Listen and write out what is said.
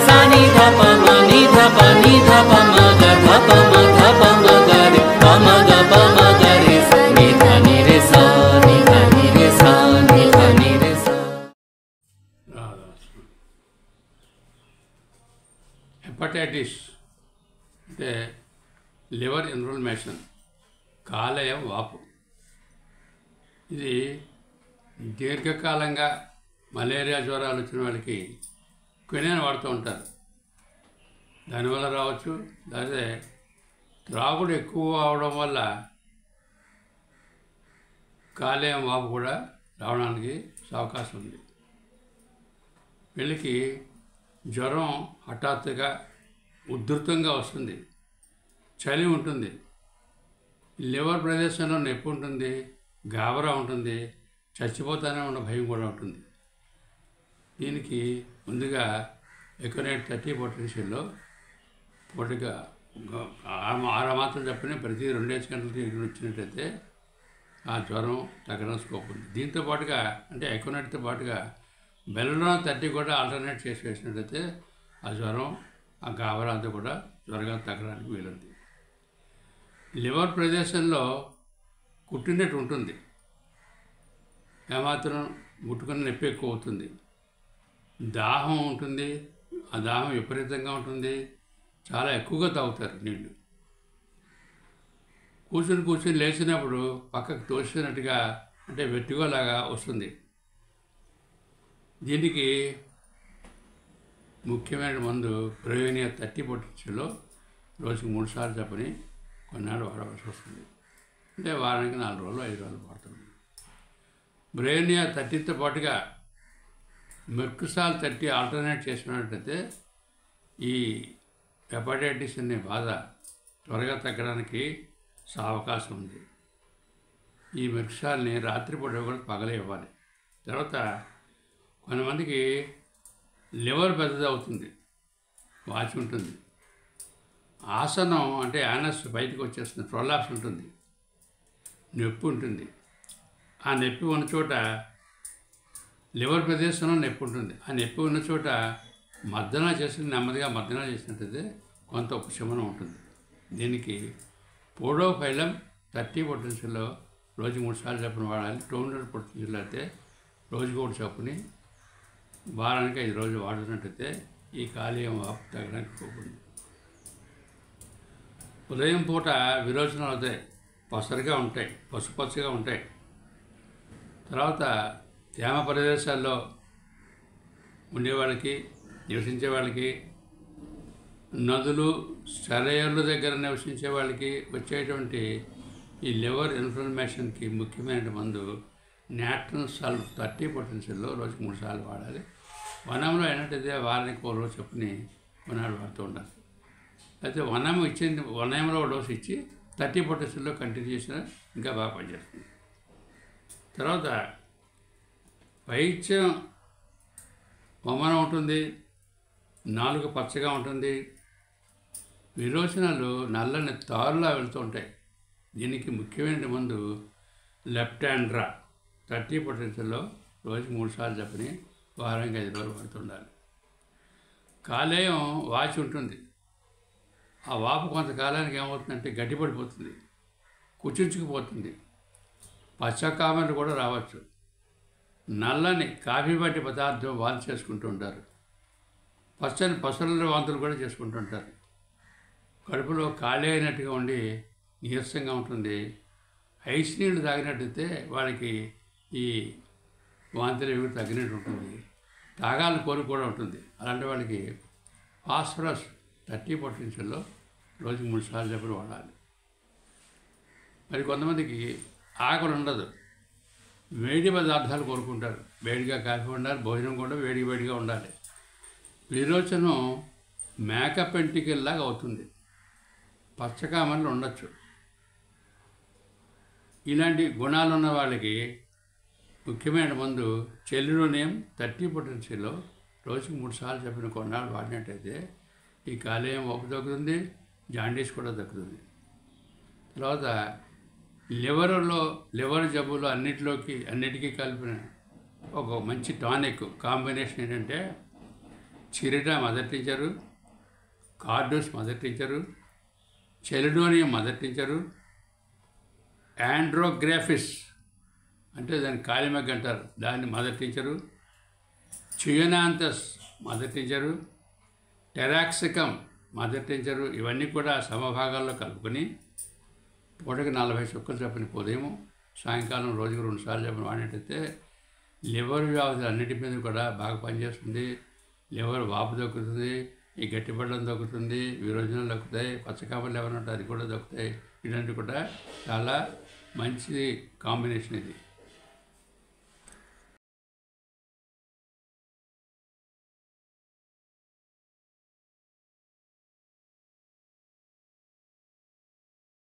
sa ni dha pa ma ni dha pa ma ga dha pa ma ga re pa ma ga re sa ni dha ni re sa ni dha ni re sa ni dha ni re sa. Hepatitis అంటే liver inflammation, కాలేయం వాపు. ఇది దీర్ఘకాలంగా malaria జ్వరాలు వచ్చిన వాళ్ళకి quinine వాడుతూ ఉంటారు. దానివల్ల రావచ్చు, లేకపోతే త్రాగుడు ఎక్కువ అవడం వల్ల కాలేయం వాపు కూడా రావడానికి అవకాశం ఉంది. వీళ్ళకి జ్వరం హఠాత్తుగా ఉధృతంగా వస్తుంది, చలి ఉంటుంది, లివర్ ప్రదేశంలో నొప్పి ఉంటుంది, గాబరా ఉంటుంది, చచ్చిపోతానే ఉన్న భయం కూడా ఉంటుంది. దీనికి ముందుగా ఎకోనైట్ 30 పొటెన్షియల్లో పూటగా 6 మాత్రం చెప్పని ప్రతి 2 గంటలకి వచ్చినట్టయితే ఆ జ్వరం తగ్గడం స్కోప్ ఉంది. దీంతో పాటుగా అంటే ఎకోనైట్తో పాటుగా బెల్లం 30 కూడా ఆల్టర్నేట్ చేసి వేసినట్టయితే ఆ జ్వరం ఆ గాబరా అంతా కూడా త్వరగా తగ్గడానికి వీలుంది. లివర్ ప్రదేశంలో కుట్టినట్టు ఉంటుంది, ఏమాత్రం ముట్టుకుని నొప్పి ఎక్కువ అవుతుంది, దాహం ఉంటుంది, ఆ దాహం విపరీతంగా ఉంటుంది, చాలా ఎక్కువగా తాగుతారు నీళ్ళు. కూర్చుని లేచినప్పుడు పక్కకు తోసినట్టుగా అంటే వెట్టుగోలాగా వస్తుంది. దీనికి ముఖ్యమైన మందు బ్రెయోనియా 30 పొటెన్షియల్లో రోజుకు 3 సార్లు చెప్పని కొన్నాళ్ళు వాడవలసి వస్తుంది. అంటే వారానికి 4 రోజులు 5 రోజులు వాడుతుంది. బ్రెయోనియా 30తో పాటుగా మెర్కుసాల్ 30 ఆల్టర్నేట్ చేసినట్టయితే ఈ హెపటైటిస్ అనే బాధ త్వరగా తగ్గడానికి అవకాశం ఉంది. ఈ మెర్కుసాల్ని రాత్రిపూట కూడా పగలే ఇవ్వాలి. తర్వాత కొంతమందికి లివర్ పెద్దది అవుతుంది, వాచి ఉంటుంది, ఆసనం అంటే యానస్ బయటకు వచ్చేస్తుంది, ప్రొలాప్స్ ఉంటుంది, నొప్పి ఉంటుంది. ఆ నొప్పి ఉన్న చోట లివర్ ప్రదేశంలో నొప్పి ఉంటుంది. ఆ నొప్పి ఉన్న చోట మర్దన చేసి నెమ్మదిగా మర్దన చేసినట్టయితే కొంత ఉపశమనం ఉంటుంది. దీనికి పోడోఫైలం 30 పొటెన్షియల్లో రోజు 3 సార్లు చొప్పున వాడాలి. 200 పొటెన్షియల్ అయితే రోజుకు 1 చొప్పుని వారానికి 5 రోజులు వాడుతున్నట్టయితే ఈ కాలేయం వాపు తగ్గడానికి పోతుంది. ఉదయం పూట విరోచనాలు అవుతాయి, పసరుగా ఉంటాయి, పసుపచ్చగా ఉంటాయి. తర్వాత తేమ ప్రదేశాల్లో ఉండేవాళ్ళకి, నివసించే వాళ్ళకి, నదులు సెలయేర్ల దగ్గర నివసించే వాళ్ళకి వచ్చేటువంటి ఈ లివర్ ఇన్ఫ్లమేషన్కి ముఖ్యమైన మందు నాట్రన్ సల్ఫ్ 30 పొటెన్షియల్లో రోజుకు 3 సార్లు వాడాలి. వనంలో అయినట్టయితే వారానికి 1 రోజు చొప్పుని కొన్నాళ్ళు వాడుతూ ఉండాలి. అయితే వనంలో డోసు ఇచ్చి 30 పొటెన్షియల్లో కంటిన్యూ చేసినా ఇంకా బాగా పనిచేస్తుంది. తర్వాత పైత్యం వమనం ఉంటుంది, నాలుక పచ్చగా ఉంటుంది, విరోచనాలు నల్లని తారులా వెళ్తూ ఉంటాయి. దీనికి ముఖ్యమైన మందు లెప్టాండ్రా 30 పొటెన్షియల్లో రోజుకి 3 సార్లు చెప్పని వారానికి 5 రోజులు పడుతుండాలి. కాలేయం వాచి ఉంటుంది, ఆ వాపు కొంతకాలానికి ఏమవుతుందంటే గట్టిపడిపోతుంది, కుచించుకుపోతుంది, పచ్చకామెలు కూడా రావచ్చు. నల్లని కాఫీ వంటి పదార్థం వాంతి చేసుకుంటూ ఉంటారు, పచ్చని పసరుల వాంతులు కూడా చేసుకుంటుంటారు. కడుపులో ఖాళీ అయినట్టుగా ఉండి నీరసంగా ఉంటుంది. ఐస్ నీళ్ళు తాగినట్టయితే వాళ్ళకి ఈ వాంతులు ఇవి తగ్గినట్టు ఉంటుంది, తాగాలని కోరిక కూడా ఉంటుంది. అలాంటి వాళ్ళకి ఫాస్ఫరస్ 30 పొటెన్షియల్లో రోజుకి 3 సార్లు చెప్పి వాడాలి. మరి కొంతమందికి ఆకలి ఉండదు, వేడి పదార్థాలు కోరుకుంటారు, వేడిగా కాఫీ ఉండాలి, భోజనం కూడా వేడిగా ఉండాలి. విరోచనం మేకప్ ఎంటికల్లాగా అవుతుంది, పచ్చకామలు ఉండొచ్చు. ఇలాంటి గుణాలు ఉన్న వాళ్ళకి ముఖ్యమైన మందు చెల్లులోనియం 30 పొటెన్షియల్లో రోజుకి 3 సార్లు చెప్పిన కొన్నాళ్ళు వాడినట్టయితే ఈ కాలేయం వాపు తగ్గుతుంది, జాండీస్ కూడా తగ్గుతుంది. తర్వాత లివర్ జబ్బులు అన్నిటికీ కలిపిన ఒక మంచి టానిక్ కాంబినేషన్ ఏంటంటే చిరిటా మొదటి టీచరు, కార్డోస్ మొదటి టీచరు, చెలిడోనియం మొదటి టీచరు, ఆండ్రోగ్రాఫిస్ అంటే దాన్ని కాలిమగ్ అంటారు, దాన్ని మొదటి టీచరు, చియోనాంతస్ మొదటి టీచరు, టెరాక్సికం మొదటి టీచరు. ఇవన్నీ కూడా సమభాగాల్లో కలుపుకొని పూటకి 40 చుక్కలు చొప్పున ఉదయం సాయంకాలం రోజుకు 2 సార్లు చొప్పున వాడినట్టయితే లివర్ వ్యాధులు అన్నిటి మీద కూడా బాగా పనిచేస్తుంది. లివర్ వాపు దొక్కుతుంది, ఈ గట్టిపడడం దొక్కుతుంది, విరోచనాలు దొక్కుతాయి, పచ్చకాపలు ఎవరు ఉంటాయి అది కూడా దొక్కుతాయి. ఇలాంటివి కూడా చాలా మంచి కాంబినేషన్ ఇది.